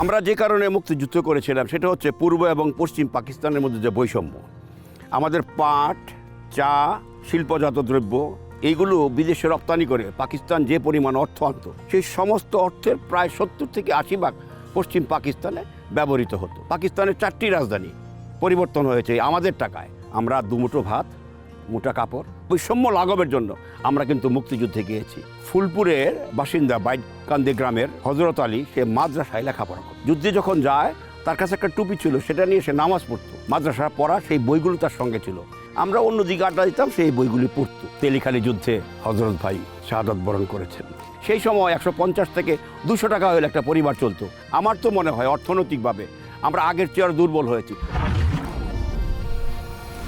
আমরা যে কারণে মুক্তিযুদ্ধ করেছিলাম সেটা হচ্ছে পূর্ব এবং পশ্চিম পাকিস্তানের মধ্যে যে বৈষম্য। আমাদের পাট, চা, শিল্পজাত দ্রব্য এইগুলো বিদেশে রপ্তানি করে পাকিস্তান যে পরিমাণ অর্থ আনত, সেই সমস্ত অর্থের প্রায় 70 থেকে 80% পশ্চিম পাকিস্তানে ব্যবহৃত হতো। পাকিস্তানের 4টি রাজধানী পরিবর্তন হয়েছে আমাদের টাকায়। আমরা দুমুঠো ভাত, মোটা কাপড়, বৈষম্য লাঘবের জন্য আমরা কিন্তু মুক্তিযুদ্ধে গিয়েছি। ফুলপুরের বাসিন্দা বাইকান্দি গ্রামের হজরত আলী, সে মাদ্রাসায় লেখাপড়া করত। যুদ্ধে যখন যায় তার কাছে একটা টুপি ছিল, সেটা নিয়ে সে নামাজ পড়তো। মাদ্রাসা পড়া সেই বইগুলো তার সঙ্গে ছিল। আমরা অন্যদিকে আড্ডা দিতাম, সেই বইগুলি পড়তো। তেলিখালী যুদ্ধে হজরত ভাই শাহাদাত বরণ করেছেন। সেই সময় 150 থেকে 200 টাকা হলে একটা পরিবার চলতো। আমার তো মনে হয় অর্থনৈতিকভাবে আমরা আগের চেয়ে আরো দুর্বল হয়েছি।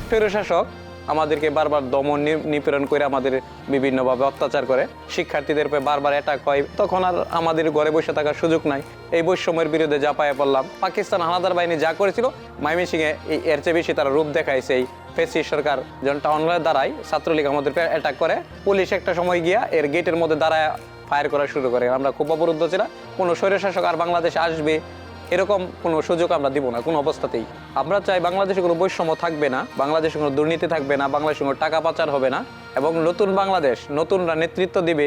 স্বৈরশাসক আমাদেরকে বারবার দমন নিপীড়ন করে আমাদের বিভিন্নভাবে অত্যাচার করে, শিক্ষার্থীদের উপরে বারবার অ্যাটাক হয়। তখন আর আমাদের ঘরে বসে থাকার সুযোগ নাই। এই বৈষম্যের বিরুদ্ধে ঝাঁপায়ে পড়লাম। পাকিস্তান হানাদার বাহিনী যা করেছিল ময়মনসিংহে এর চেয়ে বেশি তারা রূপ দেখাইছে। এই ফ্যাসিস্ট সরকার যখন টাউনলের দ্বারাই ছাত্রলীগ আমাদের অ্যাটাক করে, পুলিশ একটা সময় গিয়া এর গেটের মধ্যে দাঁড়ায় ফায়ার করা শুরু করে। আমরা খুব অবরুদ্ধ ছিলাম। কোনো স্বৈরশাসক আর বাংলাদেশে আসবে এরকম কোনো সুযোগ আমরা দিব না কোনো অবস্থাতেই। আমরা চাই বাংলাদেশে কোনো বৈষম্য থাকবে না, বাংলাদেশে কোনো দুর্নীতি থাকবে না, বাংলাদেশে কোনো টাকা পাচার হবে না, এবং নতুন বাংলাদেশ নতুনরা নেতৃত্ব দিবে।